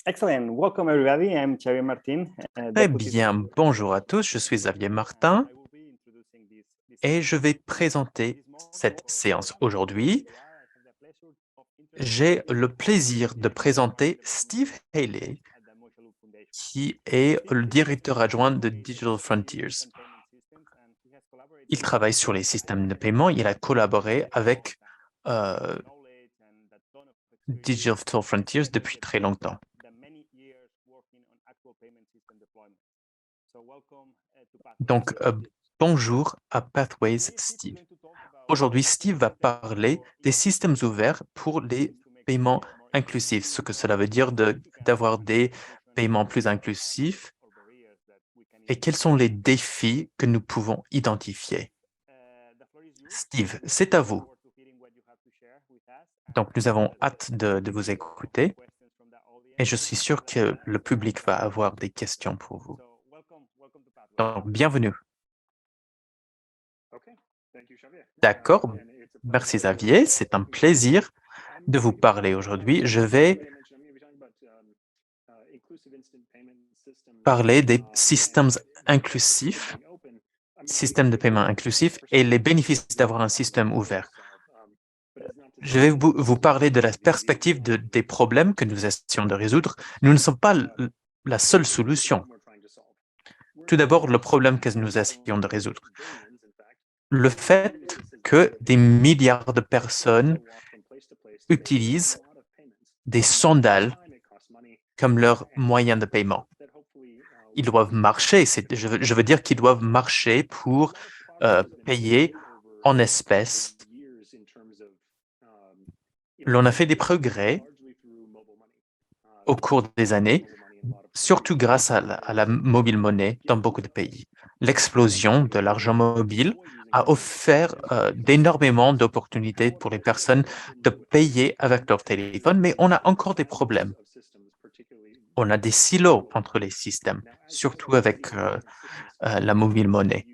Excellent. Welcome, everybody. I'm Xavier Martin, Très Deputy. bien, bonjour à tous, je suis Xavier Martin et je vais présenter cette séance aujourd'hui. J'ai le plaisir de présenter Steve Haley, qui est le directeur adjoint de Digital Frontiers. Il travaille sur les systèmes de paiement, il a collaboré avec Digital Frontiers depuis très longtemps. Donc, bonjour à Pathways Steve. Aujourd'hui, Steve va parler des systèmes ouverts pour les paiements inclusifs, ce que cela veut dire d'avoir des paiements plus inclusifs et quels sont les défis que nous pouvons identifier. Steve, c'est à vous. Donc, nous avons hâte de vous écouter et je suis sûr que le public va avoir des questions pour vous. Donc, bienvenue. D'accord, merci Xavier, c'est un plaisir de vous parler aujourd'hui. Je vais parler des systèmes inclusifs, systèmes de paiement inclusifs et les bénéfices d'avoir un système ouvert. Je vais vous parler de la perspective des problèmes que nous essayons de résoudre. Nous ne sommes pas la seule solution. Tout d'abord, le problème que nous essayons de résoudre. Le fait que des milliards de personnes utilisent des sandales comme leur moyen de paiement. Ils doivent marcher, je veux dire qu'ils doivent marcher pour payer en espèces. L'on a fait des progrès au cours des années, surtout grâce à la mobile money dans beaucoup de pays. L'explosion de l'argent mobile a offert d'énormément d'opportunités pour les personnes de payer avec leur téléphone, mais on a encore des problèmes. On a des silos entre les systèmes, surtout avec la mobile money.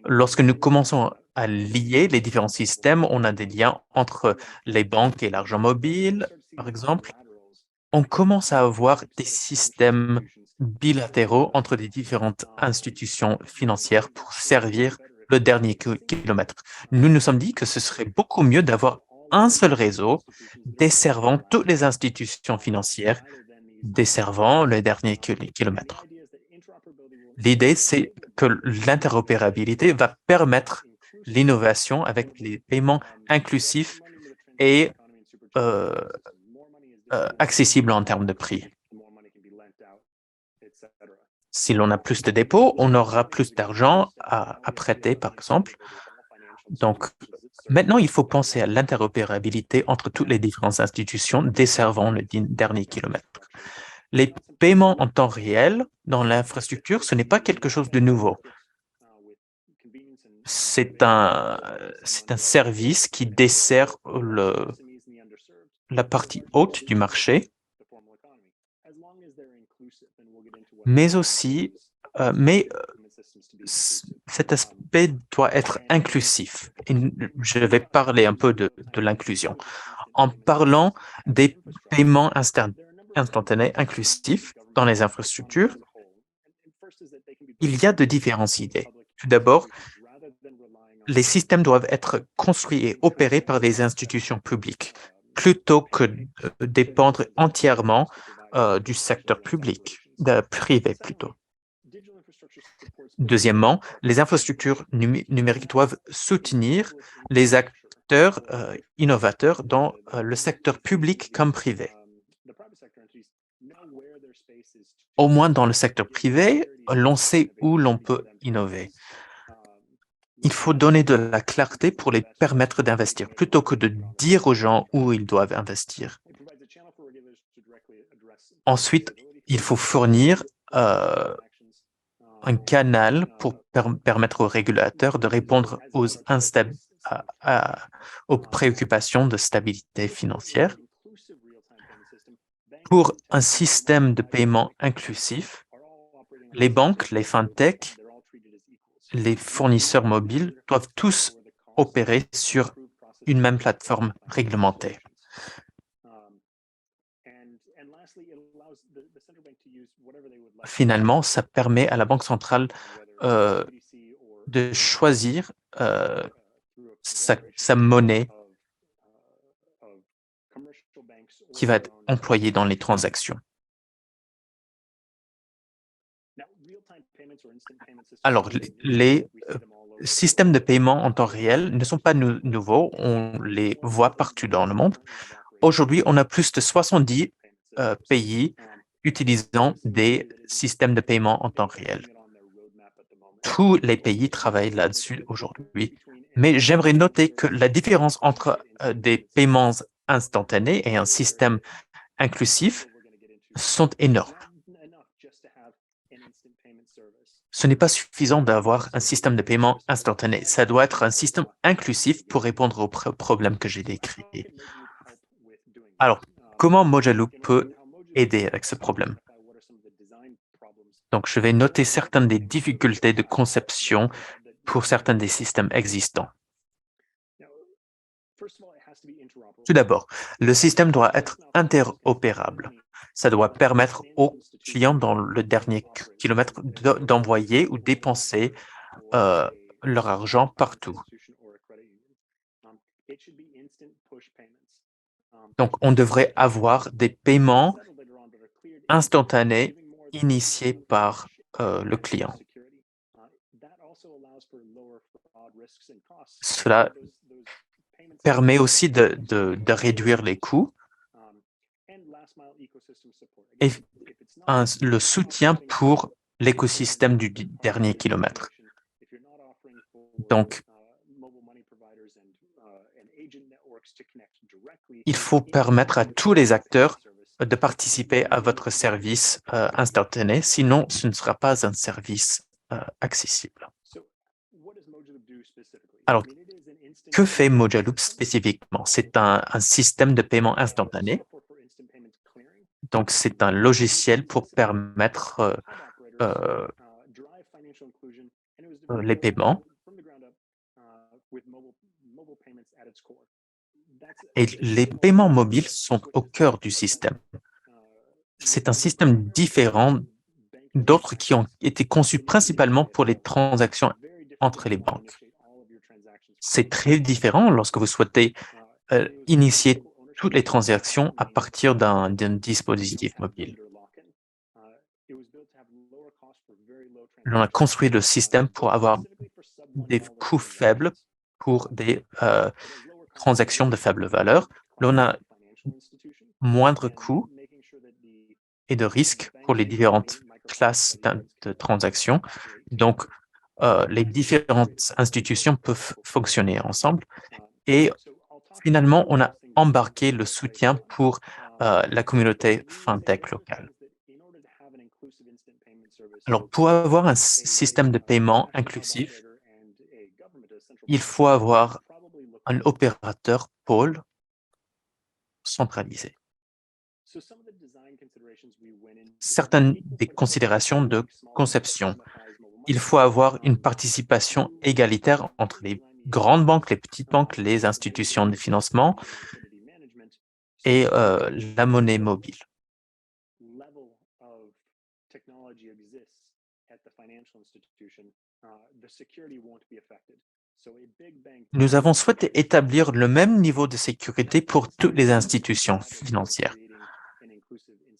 Lorsque nous commençons à lier les différents systèmes, on a des liens entre les banques et l'argent mobile, par exemple. On commence à avoir des systèmes bilatéraux entre des différentes institutions financières pour servir le dernier kilomètre. Nous nous sommes dit que ce serait beaucoup mieux d'avoir un seul réseau desservant toutes les institutions financières, desservant le dernier kilomètre. L'idée, c'est que l'interopérabilité va permettre l'innovation avec les paiements inclusifs et accessibles en termes de prix. Si l'on a plus de dépôts, on aura plus d'argent à prêter, par exemple. Donc, maintenant, il faut penser à l'interopérabilité entre toutes les différentes institutions desservant le dernier kilomètre. Les paiements en temps réel dans l'infrastructure, ce n'est pas quelque chose de nouveau. C'est un service qui dessert la partie haute du marché, mais aussi, cet aspect doit être inclusif. Et je vais parler un peu de l'inclusion. En parlant des paiements instantanés inclusifs dans les infrastructures, il y a de différentes idées. Tout d'abord, les systèmes doivent être construits et opérés par des institutions publiques plutôt que de dépendre entièrement du secteur public, privé plutôt. Deuxièmement, les infrastructures numériques doivent soutenir les acteurs innovateurs dans le secteur public comme privé. Au moins dans le secteur privé, l'on sait où l'on peut innover. Il faut donner de la clarté pour les permettre d'investir, plutôt que de dire aux gens où ils doivent investir. Ensuite, il faut fournir un canal pour permettre aux régulateurs de répondre aux préoccupations de stabilité financière. Pour un système de paiement inclusif, les banques, les fintechs, les fournisseurs mobiles doivent tous opérer sur une même plateforme réglementée. finalement, ça permet à la Banque centrale de choisir sa monnaie qui va être employée dans les transactions. Alors, les systèmes de paiement en temps réel ne sont pas nouveaux, on les voit partout dans le monde. Aujourd'hui, on a plus de 70 pays utilisant des systèmes de paiement en temps réel. Tous les pays travaillent là-dessus aujourd'hui, mais j'aimerais noter que la différence entre des paiements instantanés et un système inclusif sont énormes. Ce n'est pas suffisant d'avoir un système de paiement instantané. Ça doit être un système inclusif pour répondre aux problèmes que j'ai décrits. Alors, comment Mojaloop peut aider avec ce problème? Donc, je vais noter certaines des difficultés de conception pour certains des systèmes existants. Tout d'abord, le système doit être interopérable. Ça doit permettre aux clients dans le dernier kilomètre d'envoyer ou dépenser leur argent partout. Donc, on devrait avoir des paiements instantanés initiés par le client. Cela permet aussi de réduire les coûts et le soutien pour l'écosystème du dernier kilomètre. Donc, il faut permettre à tous les acteurs de participer à votre service instantané, sinon ce ne sera pas un service accessible. Alors, que fait Mojaloop spécifiquement? C'est un système de paiement instantané. Donc, c'est un logiciel pour permettre les paiements. Et les paiements mobiles sont au cœur du système. C'est un système différent d'autres qui ont été conçus principalement pour les transactions entre les banques. C'est très différent lorsque vous souhaitez initier toutes les transactions à partir d'un dispositif mobile. On a construit le système pour avoir des coûts faibles pour des transactions de faible valeur. L'on a moindre coûts et de risques pour les différentes classes de transactions. Donc, les différentes institutions peuvent fonctionner ensemble. Et finalement, on a embarqué le soutien pour la communauté FinTech locale. Alors, pour avoir un système de paiement inclusif, il faut avoir un opérateur pôle centralisé. Certaines des considérations de conception. Il faut avoir une participation égalitaire entre les grandes banques, les petites banques, les institutions de financement et la monnaie mobile. Nous avons souhaité établir le même niveau de sécurité pour toutes les institutions financières.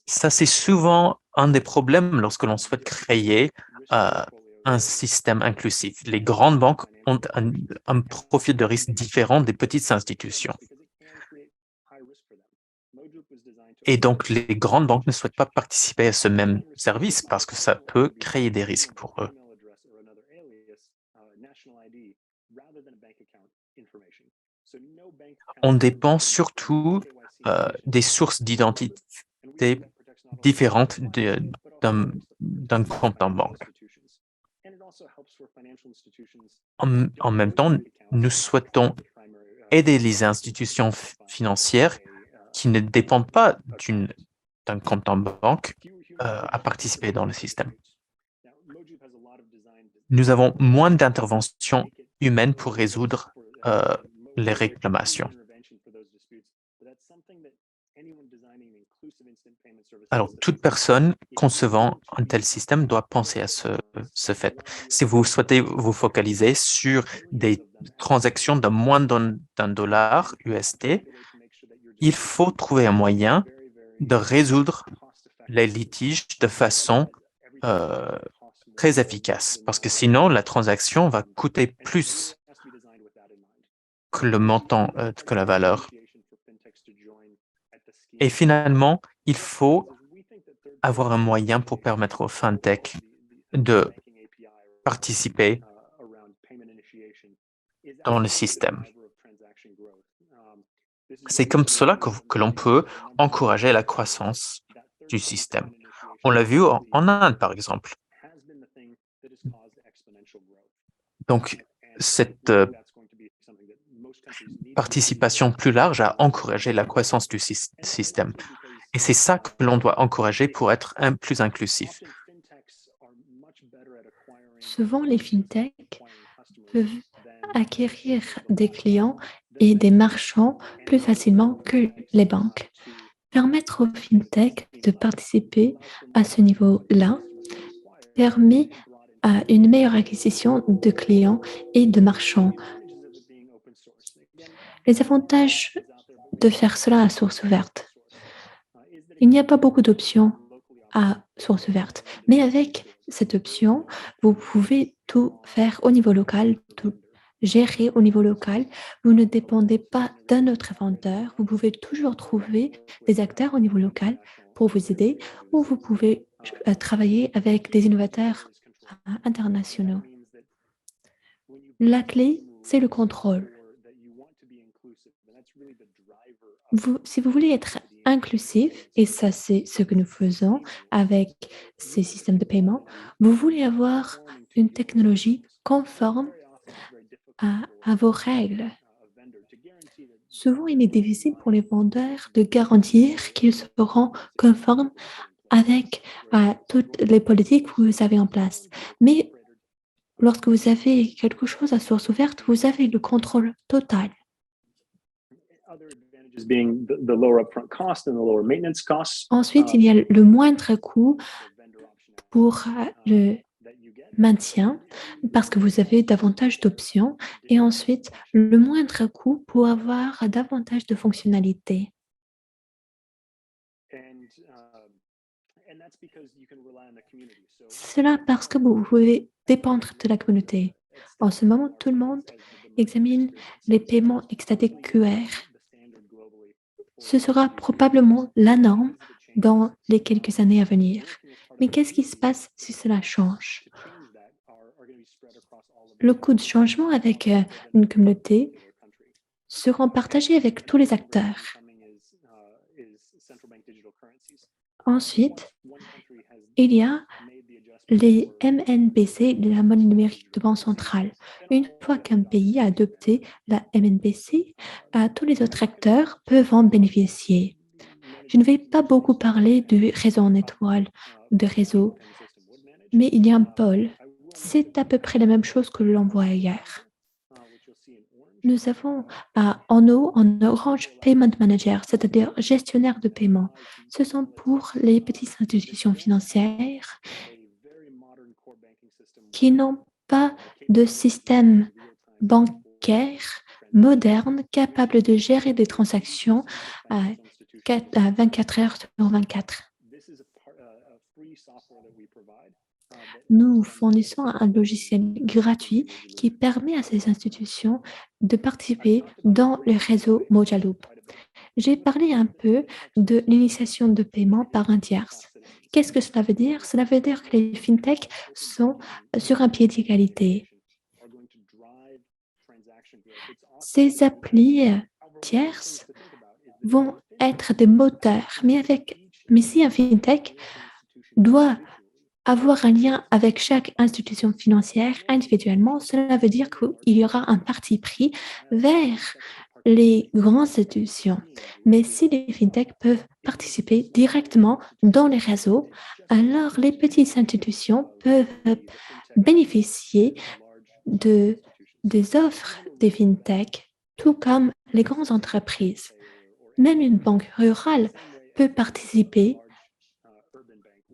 Ça, c'est souvent un des problèmes lorsque l'on souhaite créer un système inclusif. Les grandes banques ont un profil de risque différent des petites institutions. Et donc, les grandes banques ne souhaitent pas participer à ce même service parce que ça peut créer des risques pour eux. On dépend surtout des sources d'identité différentes d'un compte en banque. En même temps, nous souhaitons aider les institutions financières qui ne dépendent pas d'un compte en banque à participer dans le système. Nous avons moins d'interventions humaines pour résoudre les réclamations. Alors, toute personne concevant un tel système doit penser à ce fait. Si vous souhaitez vous focaliser sur des transactions de moins d'un dollar USD, il faut trouver un moyen de résoudre les litiges de façon euh, très efficace, parce que sinon, la transaction va coûter plus que le montant, que la valeur. Et finalement, il faut avoir un moyen pour permettre aux fintech de participer dans le système. C'est comme cela que l'on peut encourager la croissance du système. On l'a vu en Inde, par exemple. Donc, cette participation plus large a encouragé la croissance du système. Et c'est ça que l'on doit encourager pour être plus inclusif. Souvent, les fintechs peuvent acquérir des clients et des marchands plus facilement que les banques. Permettre aux fintechs de participer à ce niveau-là permet une meilleure acquisition de clients et de marchands. Les avantages de faire cela à source ouverte. Il n'y a pas beaucoup d'options à source ouverte, mais avec cette option, vous pouvez tout faire au niveau local, tout gérer au niveau local. Vous ne dépendez pas d'un autre vendeur. Vous pouvez toujours trouver des acteurs au niveau local pour vous aider ou vous pouvez travailler avec des innovateurs internationaux. La clé, c'est le contrôle. Si vous voulez être inclusif, et ça c'est ce que nous faisons avec ces systèmes de paiement, vous voulez avoir une technologie conforme à vos règles. Souvent, il est difficile pour les vendeurs de garantir qu'ils seront conformes avec toutes les politiques que vous avez en place. Mais lorsque vous avez quelque chose à source ouverte, vous avez le contrôle total. Ensuite, il y a le moindre coût pour le maintien parce que vous avez davantage d'options et ensuite le moindre coût pour avoir davantage de fonctionnalités. Cela parce que vous pouvez dépendre de la communauté. En ce moment, tout le monde examine les paiements extatiques QR. Ce sera probablement la norme dans les quelques années à venir. Mais qu'est-ce qui se passe si cela change? Le coût de changement avec une communauté sera partagé avec tous les acteurs. Ensuite, il y a les MNBC, la monnaie numérique de banque centrale. Une fois qu'un pays a adopté la MNBC, tous les autres acteurs peuvent en bénéficier. Je ne vais pas beaucoup parler du réseau en étoile, de réseau, mais il y a un pôle. C'est à peu près la même chose que l'on voit hier. Nous avons en haut, en orange, Payment Manager, c'est-à-dire gestionnaire de paiement. Ce sont pour les petites institutions financières qui n'ont pas de système bancaire moderne capable de gérer des transactions à 24 heures sur 24. Nous fournissons un logiciel gratuit qui permet à ces institutions de participer dans le réseau Mojaloop. J'ai parlé un peu de l'initiation de paiement par un tierce. Qu'est-ce que cela veut dire? Cela veut dire que les fintechs sont sur un pied d'égalité. Ces applis tierces vont être des moteurs, mais si un fintech doit avoir un lien avec chaque institution financière individuellement, cela veut dire qu'il y aura un parti pris vers les grandes institutions. Mais si les fintechs peuvent participer directement dans les réseaux, alors les petites institutions peuvent bénéficier des offres des fintechs, tout comme les grandes entreprises. Même une banque rurale peut participer,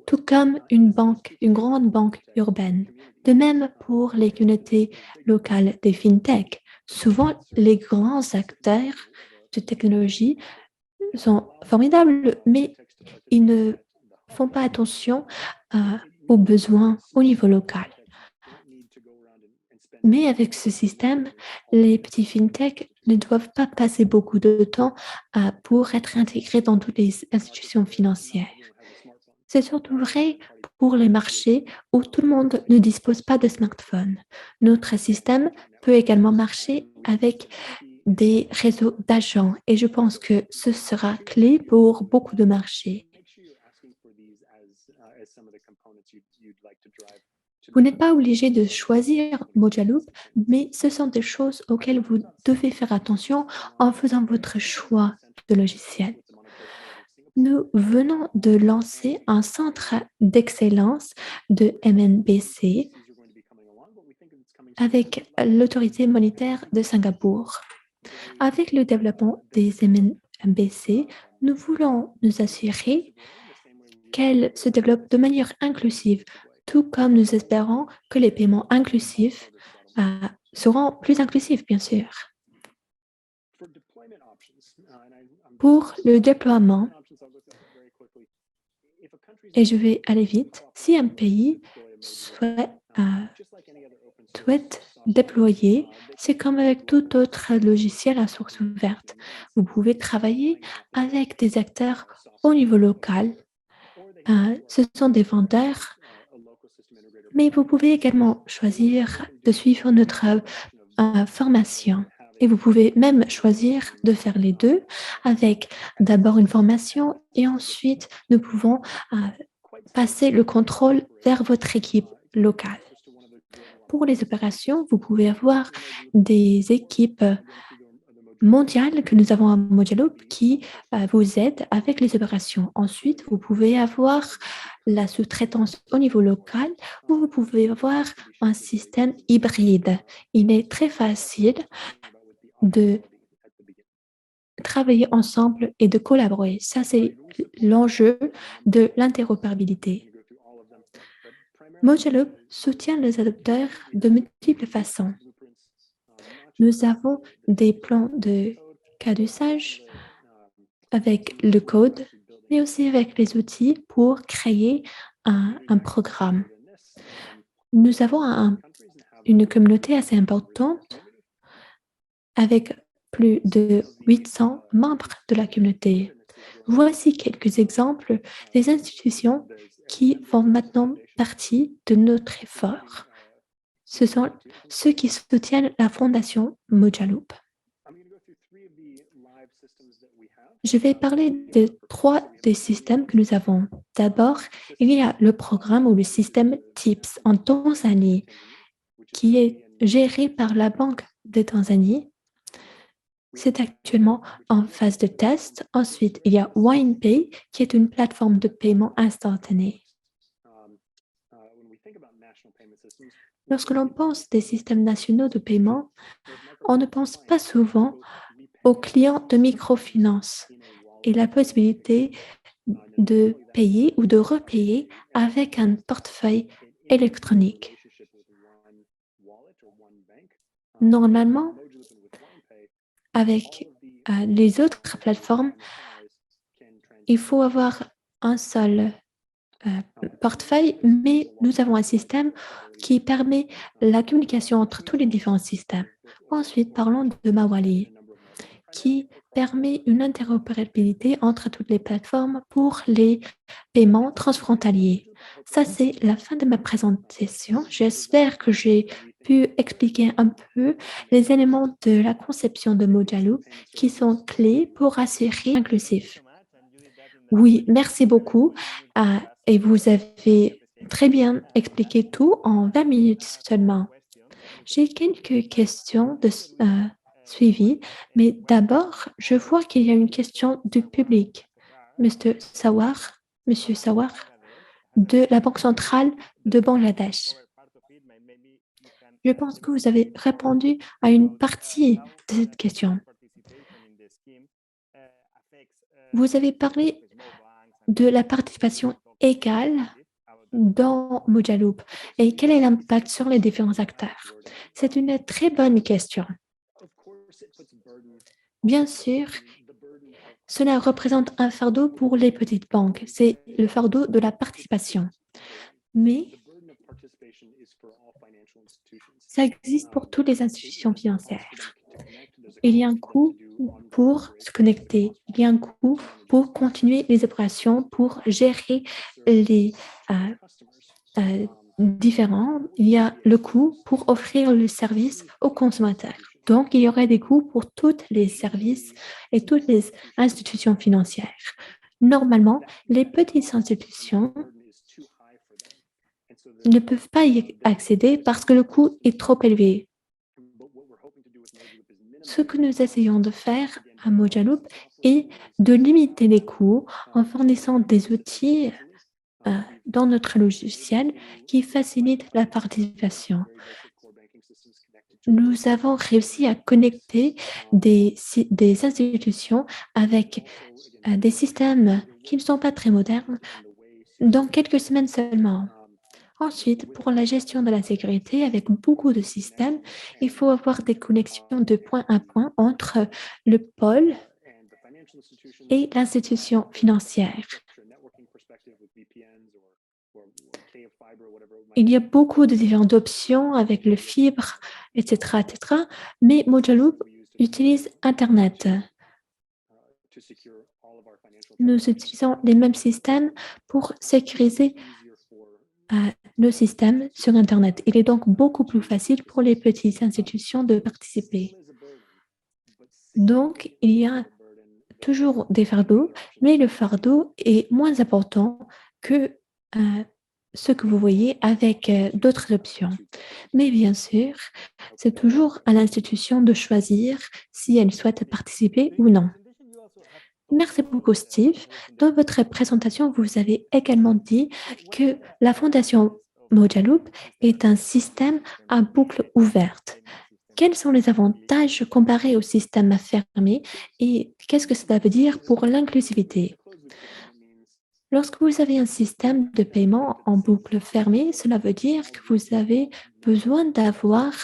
tout comme une grande banque urbaine. De même pour les communautés locales des fintech. Souvent, les grands acteurs de technologie sont formidables, mais ils ne font pas attention aux besoins au niveau local. Mais avec ce système, les petits fintech ne doivent pas passer beaucoup de temps pour être intégrés dans toutes les institutions financières. C'est surtout vrai pour les marchés où tout le monde ne dispose pas de smartphone. Notre système peut également marcher avec des réseaux d'agents et je pense que ce sera clé pour beaucoup de marchés. Vous n'êtes pas obligé de choisir Mojaloop, mais ce sont des choses auxquelles vous devez faire attention en faisant votre choix de logiciel. Nous venons de lancer un centre d'excellence de MNBC avec l'autorité monétaire de Singapour. Avec le développement des MNBC, nous voulons nous assurer qu'elles se développent de manière inclusive, tout comme nous espérons que les paiements inclusifs seront plus inclusifs, bien sûr. Pour le déploiement, et je vais aller vite, si un pays souhaite déployer, c'est comme avec tout autre logiciel à source ouverte. Vous pouvez travailler avec des acteurs au niveau local. Ce sont des vendeurs, mais vous pouvez également choisir de suivre notre formation. Et vous pouvez même choisir de faire les deux avec d'abord une formation et ensuite nous pouvons passer le contrôle vers votre équipe locale. Pour les opérations, vous pouvez avoir des équipes mondiales que nous avons à Mojaloop qui vous aident avec les opérations. Ensuite, vous pouvez avoir la sous-traitance au niveau local ou vous pouvez avoir un système hybride. Il est très facile de travailler ensemble et de collaborer. Ça, c'est l'enjeu de l'interopérabilité. Mojaloop soutient les adopteurs de multiples façons. Nous avons des plans de cas d'usage avec le code, mais aussi avec les outils pour créer un programme. Nous avons une communauté assez importante avec plus de 800 membres de la communauté. Voici quelques exemples des institutions qui font maintenant partie de notre effort. Ce sont ceux qui soutiennent la fondation Mojaloop. Je vais parler de 3 des systèmes que nous avons. D'abord, il y a le programme ou le système TIPS en Tanzanie, qui est géré par la Banque de Tanzanie. C'est actuellement en phase de test. Ensuite, il y a WinePay, qui est une plateforme de paiement instantané. Lorsque l'on pense des systèmes nationaux de paiement, on ne pense pas souvent aux clients de microfinance et la possibilité de payer ou de repayer avec un portefeuille électronique. Normalement, avec les autres plateformes, il faut avoir un seul portefeuille, mais nous avons un système qui permet la communication entre tous les différents systèmes. Ensuite, parlons de Mawali, qui permet une interopérabilité entre toutes les plateformes pour les paiements transfrontaliers. Ça, c'est la fin de ma présentation. J'espère que j'ai pu expliquer un peu les éléments de la conception de Mojaloop qui sont clés pour assurer l'inclusif. Oui, merci beaucoup. Et vous avez très bien expliqué tout en 20 minutes seulement. J'ai quelques questions de suivi, mais d'abord, je vois qu'il y a une question du public. Monsieur Sawar, de la Banque centrale de Bangladesh. Je pense que vous avez répondu à une partie de cette question. Vous avez parlé de la participation égale dans Mojaloop et quel est l'impact sur les différents acteurs? C'est une très bonne question. Bien sûr, cela représente un fardeau pour les petites banques. C'est le fardeau de la participation. Mais ça existe pour toutes les institutions financières. Il y a un coût pour se connecter. Il y a un coût pour continuer les opérations, pour gérer les différents. Il y a le coût pour offrir le service aux consommateurs. Donc, il y aurait des coûts pour tous les services et toutes les institutions financières. Normalement, les petites institutions ne peuvent pas y accéder parce que le coût est trop élevé. Ce que nous essayons de faire à Mojaloop est de limiter les coûts en fournissant des outils dans notre logiciel qui facilitent la participation. Nous avons réussi à connecter des institutions avec des systèmes qui ne sont pas très modernes dans quelques semaines seulement. Ensuite, pour la gestion de la sécurité, avec beaucoup de systèmes, il faut avoir des connexions de point à point entre le pôle et l'institution financière. Il y a beaucoup de différentes options avec le fibre, etc., mais Mojaloop utilise Internet. Nous utilisons les mêmes systèmes pour sécuriser nos systèmes sur Internet. Il est donc beaucoup plus facile pour les petites institutions de participer. Donc, il y a toujours des fardeaux, mais le fardeau est moins important que ce que vous voyez avec d'autres options. Mais bien sûr, c'est toujours à l'institution de choisir si elle souhaite participer ou non. Merci beaucoup, Steve. Dans votre présentation, vous avez également dit que la Fondation Mojaloop est un système à boucle ouverte. Quels sont les avantages comparés au système fermé et qu'est-ce que cela veut dire pour l'inclusivité? Lorsque vous avez un système de paiement en boucle fermée, cela veut dire que vous avez besoin d'avoir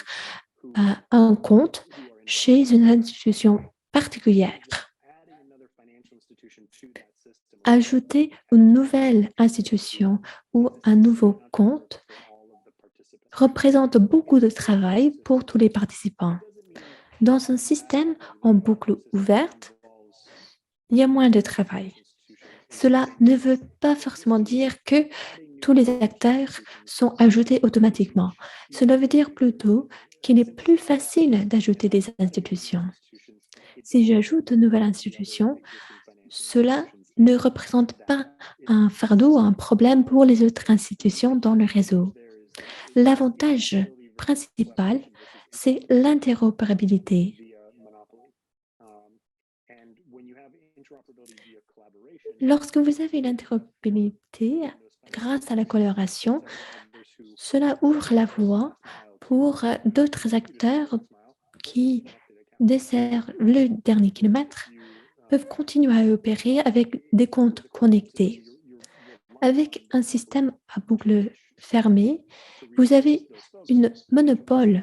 un compte chez une institution particulière. Ajouter une nouvelle institution ou un nouveau compte représente beaucoup de travail pour tous les participants. Dans un système en boucle ouverte, il y a moins de travail. Cela ne veut pas forcément dire que tous les acteurs sont ajoutés automatiquement. Cela veut dire plutôt qu'il est plus facile d'ajouter des institutions. Si j'ajoute une nouvelle institution, cela ne représente pas un fardeau ou un problème pour les autres institutions dans le réseau. L'avantage principal, c'est l'interopérabilité. Lorsque vous avez l'interopérabilité, grâce à la collaboration, cela ouvre la voie pour d'autres acteurs qui desservent le dernier kilomètre peuvent continuer à opérer avec des comptes connectés. Avec un système à boucle fermée, vous avez un monopole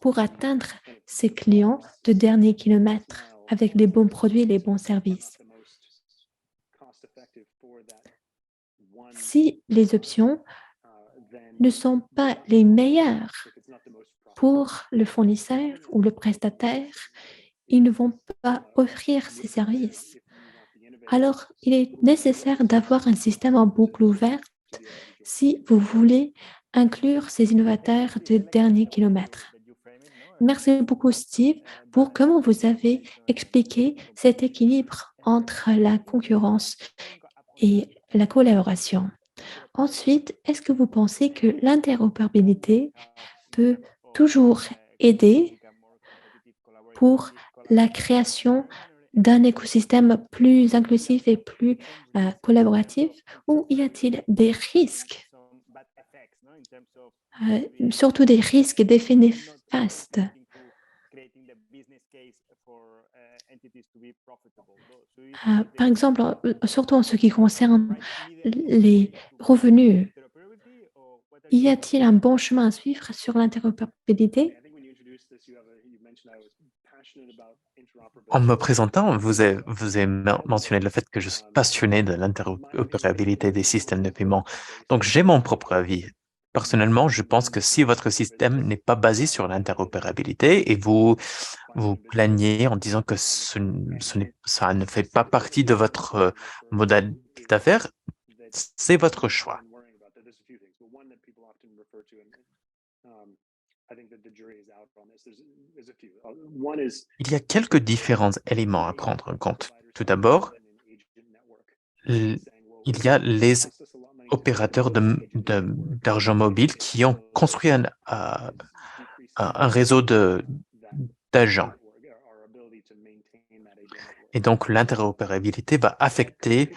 pour atteindre ces clients de dernier kilomètre avec les bons produits et les bons services. Si les options ne sont pas les meilleures pour le fournisseur ou le prestataire, ils ne vont pas offrir ces services. Alors, il est nécessaire d'avoir un système en boucle ouverte si vous voulez inclure ces innovateurs de dernier kilomètre. Merci beaucoup, Steve, pour comment vous avez expliqué cet équilibre entre la concurrence et la collaboration. Ensuite, est-ce que vous pensez que l'interopérabilité peut toujours aider pour la création d'un écosystème plus inclusif et plus collaboratif, ou y a-t-il des risques, surtout des risques et d'effets néfastes Par exemple, surtout en ce qui concerne les revenus, y a-t-il un bon chemin à suivre sur l'interopérabilité? En me présentant, vous avez mentionné le fait que je suis passionné de l'interopérabilité des systèmes de paiement. Donc, j'ai mon propre avis. Personnellement, je pense que si votre système n'est pas basé sur l'interopérabilité et vous plaignez en disant que ça ne fait pas partie de votre modèle d'affaires, c'est votre choix. Il y a quelques différents éléments à prendre en compte. Tout d'abord, il y a les opérateurs d'argent mobile qui ont construit un réseau d'agents. Et donc, l'interopérabilité va affecter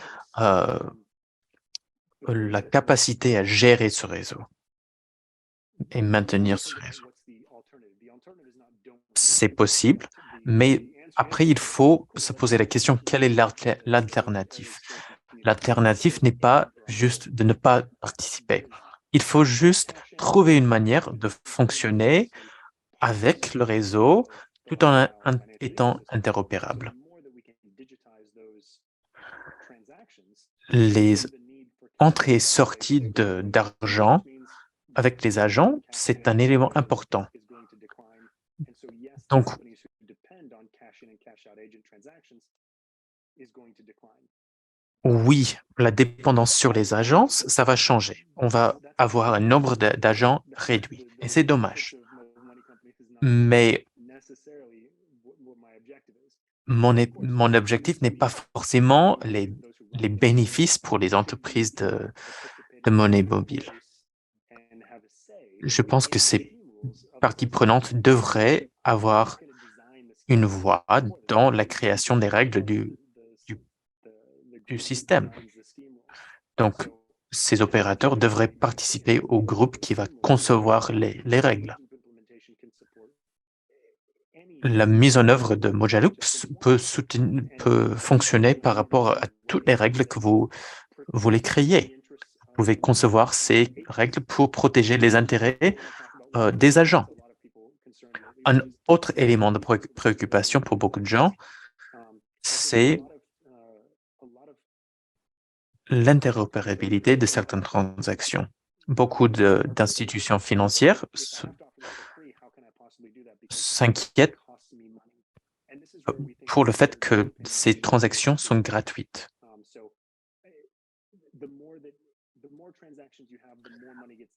la capacité à gérer ce réseau et maintenir ce réseau. C'est possible, mais après, il faut se poser la question, quelle est l'alternative? L'alternative n'est pas juste de ne pas participer. Il faut juste trouver une manière de fonctionner avec le réseau tout en étant interopérable. Les entrées et sorties d'argent avec les agents, c'est un élément important. Donc, oui, la dépendance sur les agences, ça va changer. On va avoir un nombre d'agents réduit. Et c'est dommage. Mais mon objectif n'est pas forcément les bénéfices pour les entreprises de monnaie mobile. Je pense que ces parties prenantes devraient avoir une voix dans la création des règles du système. Donc, ces opérateurs devraient participer au groupe qui va concevoir les règles. La mise en œuvre de Mojaloops peut fonctionner par rapport à toutes les règles que vous voulez créer. Vous pouvez concevoir ces règles pour protéger les intérêts des agents. Un autre élément de préoccupation pour beaucoup de gens, c'est l'interopérabilité de certaines transactions. Beaucoup d'institutions financières s'inquiètent pour le fait que ces transactions sont gratuites.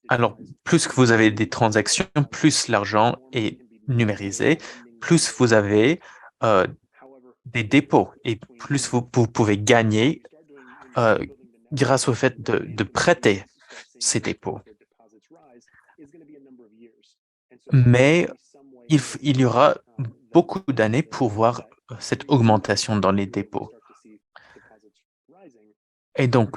Alors, plus que vous avez des transactions, plus l'argent est numérisé, plus vous avez des dépôts et plus vous pouvez gagner grâce au fait de prêter ces dépôts. Mais il y aura beaucoup d'années pour voir cette augmentation dans les dépôts. Et donc,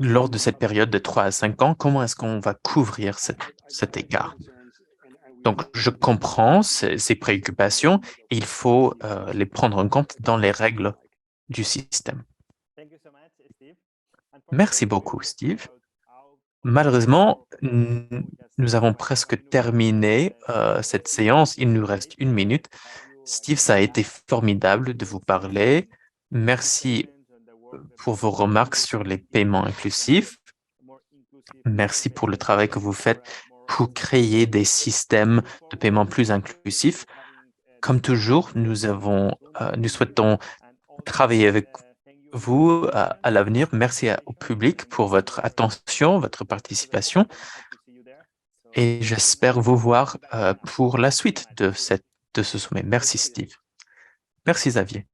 lors de cette période de 3 à 5 ans, comment est-ce qu'on va couvrir cet écart? Donc, je comprends ces préoccupations et il faut les prendre en compte dans les règles du système. Merci beaucoup, Steve. Malheureusement, nous avons presque terminé cette séance. Il nous reste 1 minute. Steve, ça a été formidable de vous parler. Merci pour vos remarques sur les paiements inclusifs. Merci pour le travail que vous faites pour créer des systèmes de paiement plus inclusifs. Comme toujours, nous souhaitons travailler avec vous à l'avenir. Merci au public pour votre attention, votre participation. Et j'espère vous voir pour la suite de ce sommet. Merci, Steve. Merci, Xavier.